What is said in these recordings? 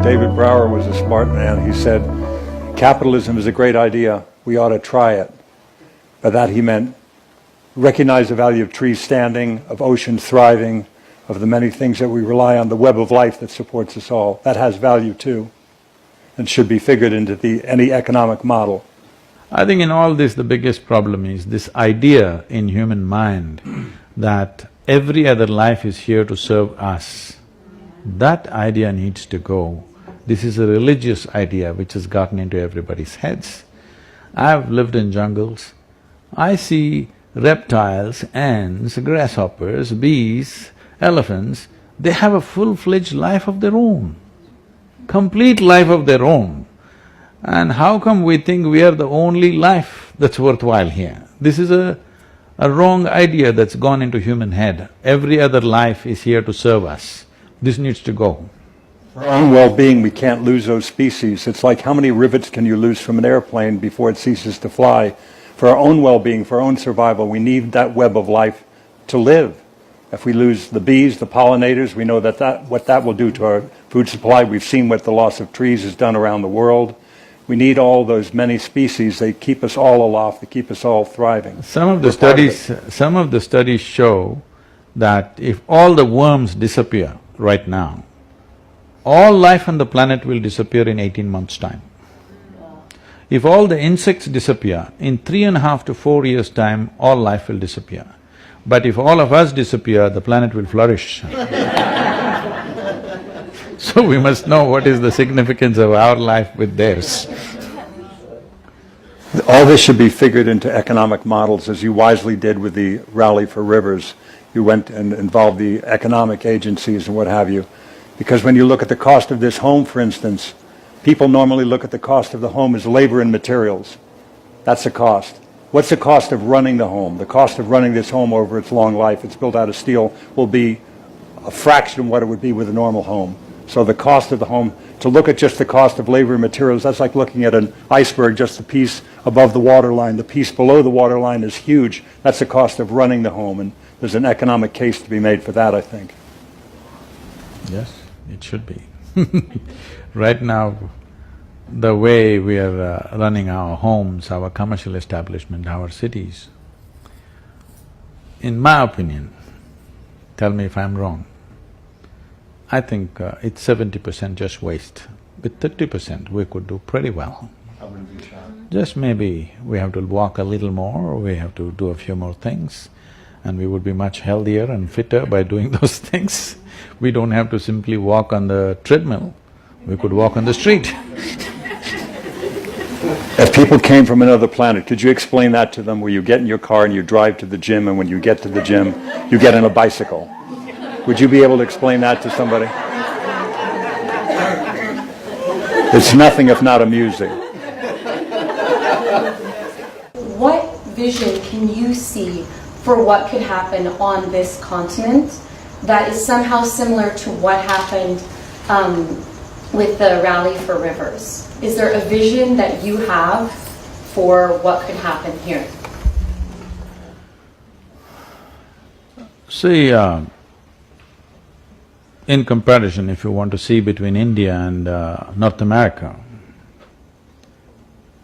David Brower was a smart man. He said, capitalism is a great idea. We ought to try it. By that he meant recognize the value of trees standing, of oceans thriving, of the many things that we rely on, the web of life that supports us all. That has value too, and should be figured into any economic model. I think in all this, the biggest problem is this idea in human mind that every other life is here to serve us. That idea needs to go. This is a religious idea which has gotten into everybody's heads. I've lived in jungles. I see reptiles, ants, grasshoppers, bees, elephants, they have a full-fledged life of their own, complete life of their own. And how come we think we are the only life that's worthwhile here? This is a wrong idea that's gone into human head. Every other life is here to serve us. This needs to go. For our own well-being, we can't lose those species. It's like how many rivets can you lose from an airplane before it ceases to fly? For our own well-being, for our own survival, we need that web of life to live. If we lose the bees, the pollinators, we know what that will do to our food supply. We've seen what the loss of trees has done around the world. We need all those many species. They keep us all aloft, they keep us all thriving. Some of the studies show that if all the worms disappear right now, all life on the planet will disappear in 18 months' time. If all the insects disappear, in 3.5 to 4 years' time, all life will disappear. But if all of us disappear, the planet will flourish. So we must know what is the significance of our life with theirs. All this should be figured into economic models, as you wisely did with the Rally for Rivers. You went and involved the economic agencies and what have you. Because when you look at the cost of this home, for instance, people normally look at the cost of the home as labor and materials. That's the cost. What's the cost of running the home? The cost of running this home over its long life, it's built out of steel, will be a fraction of what it would be with a normal home. So the cost of the home, to look at just the cost of labor and materials, that's like looking at an iceberg, just the piece above the waterline. The piece below the waterline is huge. That's the cost of running the home, and there's an economic case to be made for that, I think. Yes, it should be. Right now, the way we are running our homes, our commercial establishment, our cities, in my opinion, tell me if I'm wrong, I think it's 70% just waste. With 30% we could do pretty well. I wouldn't be shocked. Just maybe we have to walk a little more, we have to do a few more things, and we would be much healthier and fitter by doing those things. We don't have to simply walk on the treadmill, we could walk on the street. If people came from another planet, could you explain that to them, where you get in your car and you drive to the gym, and when you get to the gym, you get on a bicycle? Would you be able to explain that to somebody? It's nothing if not amusing. What vision can you see for what could happen on this continent that is somehow similar to what happened with the Rally for Rivers? Is there a vision that you have for what could happen here? See, in comparison, if you want to see between India and North America,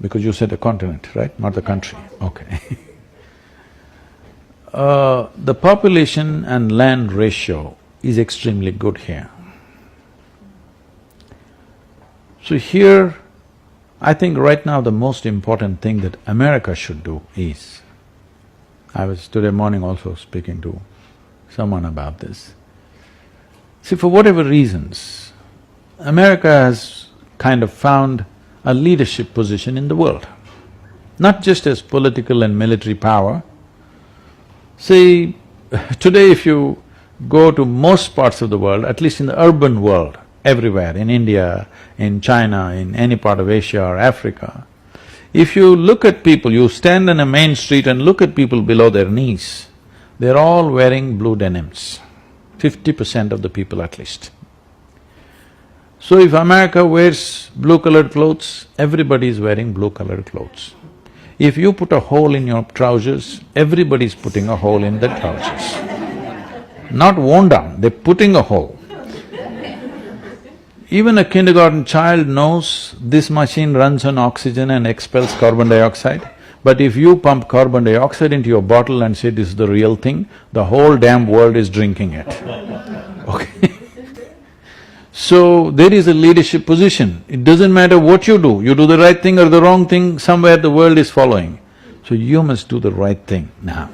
because you said a continent, right? Not the country, okay. The population and land ratio is extremely good here. So here, I think right now the most important thing that America should do is, I was today morning also speaking to someone about this. See, for whatever reasons, America has kind of found a leadership position in the world, not just as political and military power. See, today if you go to most parts of the world, at least in the urban world, everywhere, in India, in China, in any part of Asia or Africa, if you look at people, you stand on a main street and look at people below their knees, they're all wearing blue denims, 50% of the people at least. So if America wears blue-colored clothes, everybody is wearing blue-colored clothes. If you put a hole in your trousers, everybody's putting a hole in the trousers. Not worn down, they're putting a hole. Even a kindergarten child knows this machine runs on oxygen and expels carbon dioxide. But if you pump carbon dioxide into your bottle and say this is the real thing, the whole damn world is drinking it. Okay? So, there is a leadership position. It doesn't matter what you do the right thing or the wrong thing, somewhere the world is following. So you must do the right thing now.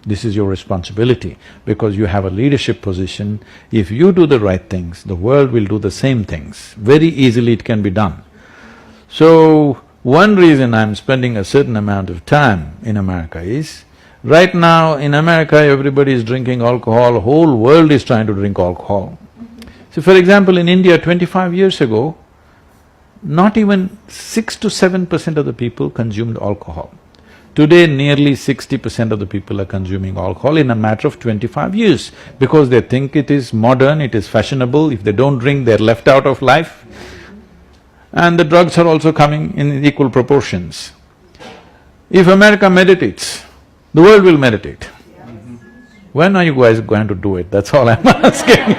This is your responsibility because you have a leadership position. If you do the right things, the world will do the same things. Very easily it can be done. So, one reason I'm spending a certain amount of time in America is, right now in America everybody is drinking alcohol, whole world is trying to drink alcohol. So for example, in India 25 years ago, not even 6 to 7% of the people consumed alcohol. Today nearly 60% of the people are consuming alcohol in a matter of 25 years because they think it is modern, it is fashionable, if they don't drink they're left out of life. And the drugs are also coming in equal proportions. If America meditates, the world will meditate. When are you guys going to do it? That's all I'm asking.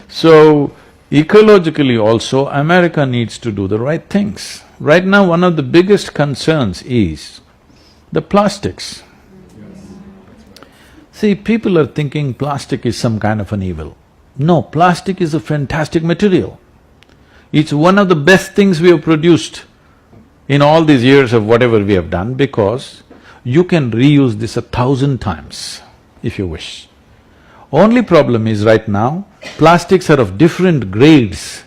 So, ecologically also, America needs to do the right things. Right now, one of the biggest concerns is the plastics. See, people are thinking plastic is some kind of an evil. No, plastic is a fantastic material. It's one of the best things we have produced in all these years of whatever we have done because you can reuse this 1,000 times if you wish. Only problem is right now, plastics are of different grades,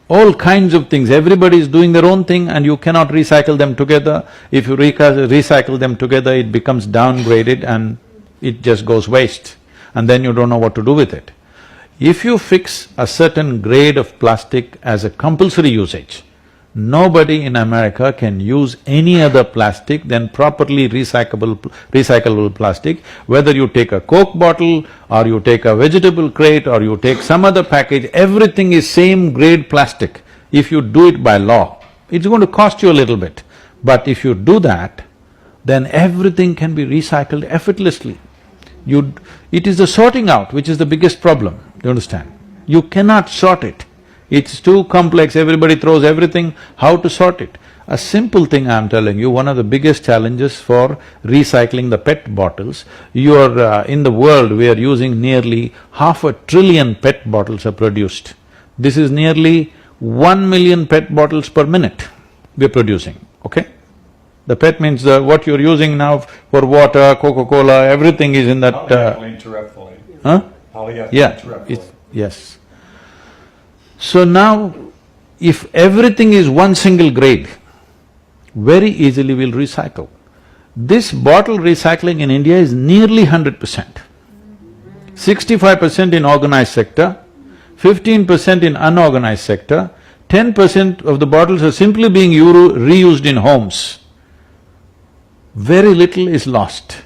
all kinds of things, everybody is doing their own thing and you cannot recycle them together. If you recycle them together, it becomes downgraded and it just goes waste and then you don't know what to do with it. If you fix a certain grade of plastic as a compulsory usage, nobody in America can use any other plastic than properly recyclable plastic. Whether you take a Coke bottle or you take a vegetable crate or you take some other package, everything is same grade plastic. If you do it by law, it's going to cost you a little bit. But if you do that, then everything can be recycled effortlessly. It is the sorting out which is the biggest problem, do you understand? You cannot sort it. It's too complex, everybody throws everything, how to sort it? A simple thing I'm telling you, one of the biggest challenges for recycling the PET bottles, in the world we are using nearly 500 billion PET bottles are produced. This is nearly 1 million PET bottles per minute we're producing, okay? The PET means what you're using now for water, Coca-Cola, everything is in that… Polyethylene terephthalate. Huh? Polyethylene Yeah, terephthalate. yes. So now, if everything is one single grade, very easily we'll recycle. This bottle recycling in India is nearly 100%. 65% in organized sector, 15% in unorganized sector, 10% of the bottles are simply being reused in homes. Very little is lost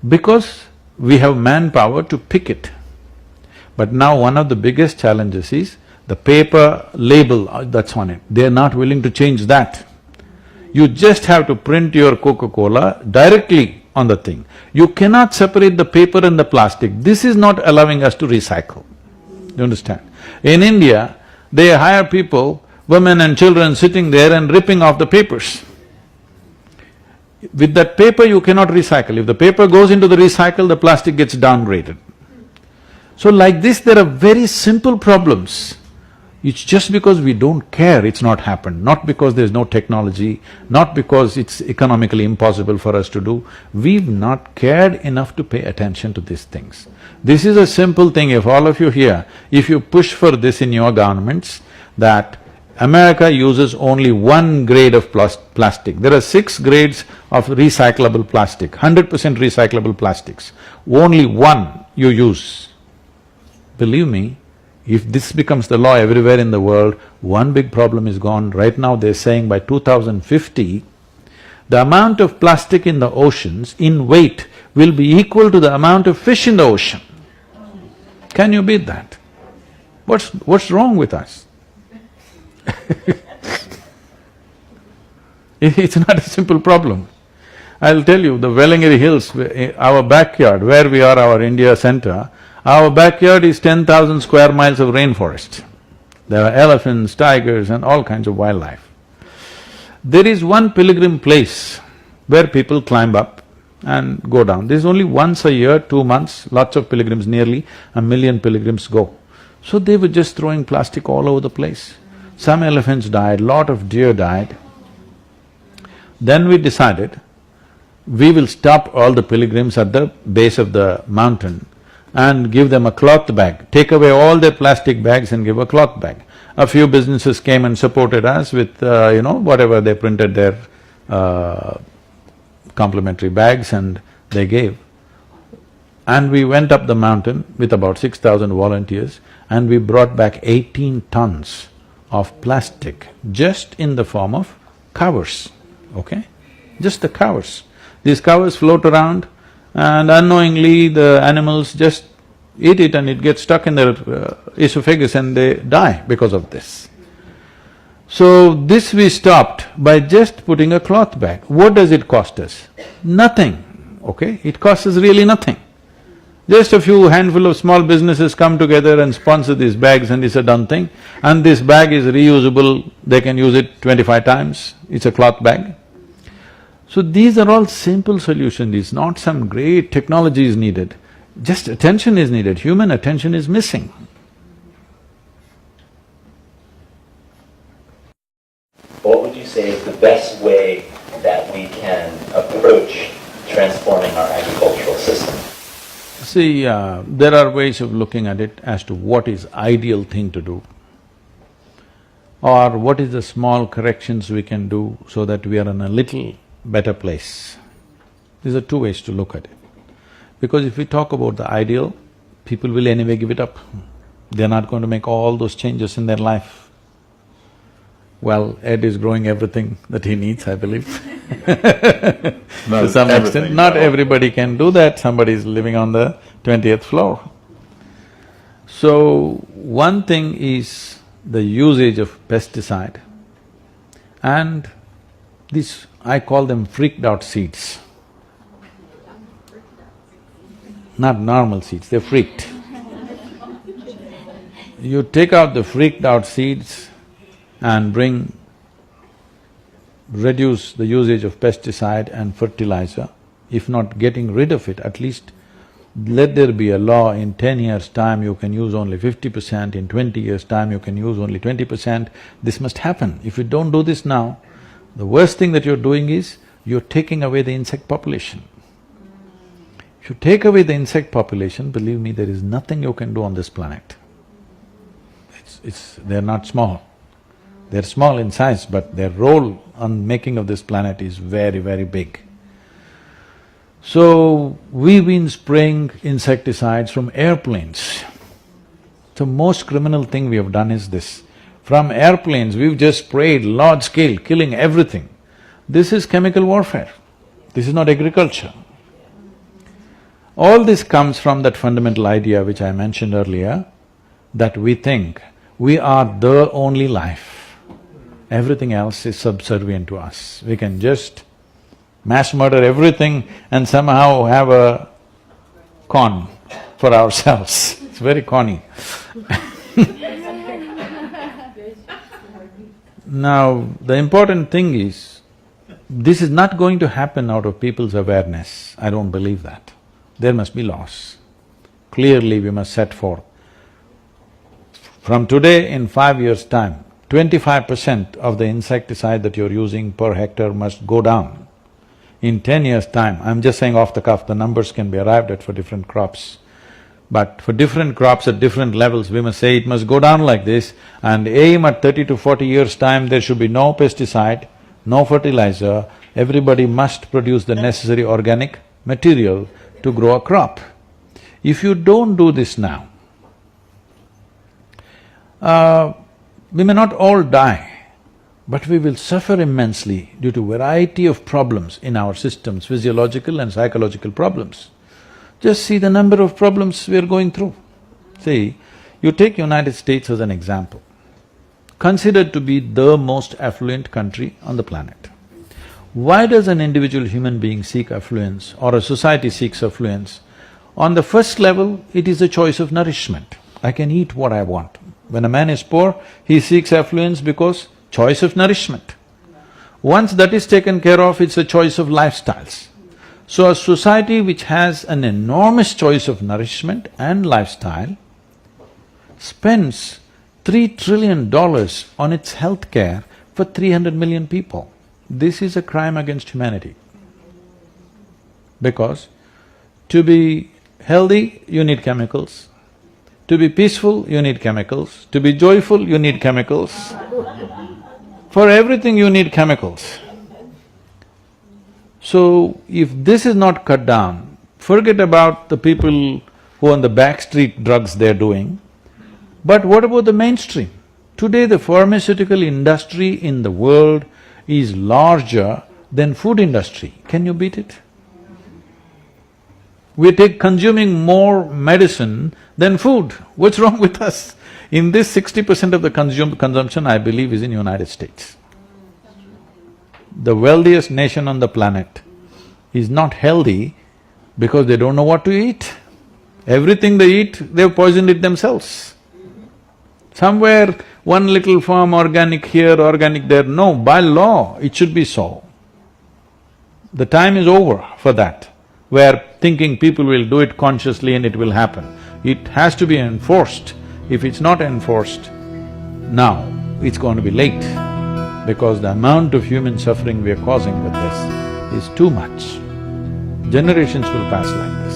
because we have manpower to pick it. But now one of the biggest challenges is the paper label that's on it, they're not willing to change that. You just have to print your Coca-Cola directly on the thing. You cannot separate the paper and the plastic. This is not allowing us to recycle. You understand? In India, they hire people, women and children sitting there and ripping off the papers. With that paper you cannot recycle. If the paper goes into the recycle, the plastic gets downgraded. So like this, there are very simple problems. It's just because we don't care it's not happened, not because there's no technology, not because it's economically impossible for us to do. We've not cared enough to pay attention to these things. This is a simple thing, if all of you here, if you push for this in your governments, that America uses only one grade of plastic. There are 6 grades of recyclable plastic, 100% recyclable plastics. Only one you use. Believe me, if this becomes the law everywhere in the world, one big problem is gone. Right now they're saying by 2050, the amount of plastic in the oceans in weight will be equal to the amount of fish in the ocean. Can you beat that? What's wrong with us? It's not a simple problem. I'll tell you, the Wellingary Hills, our backyard, where we are, our India center, Our backyard is 10,000 square miles of rainforest. There are elephants, tigers and all kinds of wildlife. There is one pilgrim place where people climb up and go down. This is only once a year, 2 months, lots of pilgrims, nearly 1 million pilgrims go. So they were just throwing plastic all over the place. Some elephants died, lot of deer died. Then we decided, we will stop all the pilgrims at the base of the mountain and give them a cloth bag. Take away all their plastic bags and give a cloth bag. A few businesses came and supported us with, whatever they printed their complimentary bags and they gave. And we went up the mountain with about 6,000 volunteers and we brought back 18 tons of plastic just in the form of covers, okay? Just the covers. These covers float around and unknowingly the animals just eat it and it gets stuck in their esophagus and they die because of this. So this we stopped by just putting a cloth bag. What does it cost us? Nothing, okay? It costs us really nothing. Just a few handful of small businesses come together and sponsor these bags and it's a done thing. And this bag is reusable, they can use it 25 times, it's a cloth bag. So these are all simple solutions, it's not some great technology is needed, just attention is needed, human attention is missing. What would you say is the best way that we can approach transforming our agricultural system? See, there are ways of looking at it as to what is ideal thing to do or what is the small corrections we can do so that we are in a little better place. These are two ways to look at it. Because if we talk about the ideal, people will anyway give it up. They're not going to make all those changes in their life. Well, Ed is growing everything that he needs, I believe. To some extent, not everybody can do that, somebody is living on the 20th floor. So, one thing is the usage of pesticide and these, I call them freaked out seeds. Not normal seeds, they're freaked. You take out the freaked out seeds and reduce the usage of pesticide and fertilizer. If not getting rid of it, at least let there be a law, in 10 years' time you can use only 50%, in 20 years' time you can use only 20%. This must happen. If you don't do this now, the worst thing that you're doing is, you're taking away the insect population. If you take away the insect population, believe me, there is nothing you can do on this planet. They're not small. They're small in size, but their role on making of this planet is very, very big. So, we've been spraying insecticides from airplanes. The most criminal thing we have done is this. From airplanes, we've just sprayed large scale, killing everything. This is chemical warfare. This is not agriculture. All this comes from that fundamental idea which I mentioned earlier, that we think we are the only life. Everything else is subservient to us. We can just mass murder everything and somehow have a con for ourselves. It's very conny. Now, the important thing is, this is not going to happen out of people's awareness. I don't believe that. There must be laws. Clearly we must set forth. From today, in 5 years' time, 25% of the insecticide that you're using per hectare must go down. In 10 years' time, I'm just saying off the cuff, the numbers can be arrived at for different crops. But for different crops at different levels, we must say it must go down like this and aim at 30 to 40 years' time, there should be no pesticide, no fertilizer, everybody must produce the necessary organic material to grow a crop. If you don't do this now, we may not all die, but we will suffer immensely due to variety of problems in our systems, physiological and psychological problems. Just see the number of problems we are going through. See, you take United States as an example, considered to be the most affluent country on the planet. Why does an individual human being seek affluence or a society seeks affluence? On the first level, it is a choice of nourishment. I can eat what I want. When a man is poor, he seeks affluence because choice of nourishment. Once that is taken care of, it's a choice of lifestyles. So a society which has an enormous choice of nourishment and lifestyle spends $3 trillion on its health care for 300 million people. This is a crime against humanity. Because to be healthy, you need chemicals. To be peaceful, you need chemicals. To be joyful, you need chemicals. For everything, you need chemicals. So, if this is not cut down, forget about the people who on the back street drugs they're doing, but what about the mainstream? Today, the pharmaceutical industry in the world is larger than food industry. Can you beat it? We're consuming more medicine than food. What's wrong with us? In this 60% of the consumption, I believe, is in United States. The wealthiest nation on the planet is not healthy because they don't know what to eat. Everything they eat, they've poisoned it themselves. Somewhere, one little farm, organic here, organic there, no, by law, it should be so. The time is over for that, where thinking people will do it consciously and it will happen. It has to be enforced. If it's not enforced, now it's going to be late, because the amount of human suffering we are causing with this is too much. Generations will pass like this.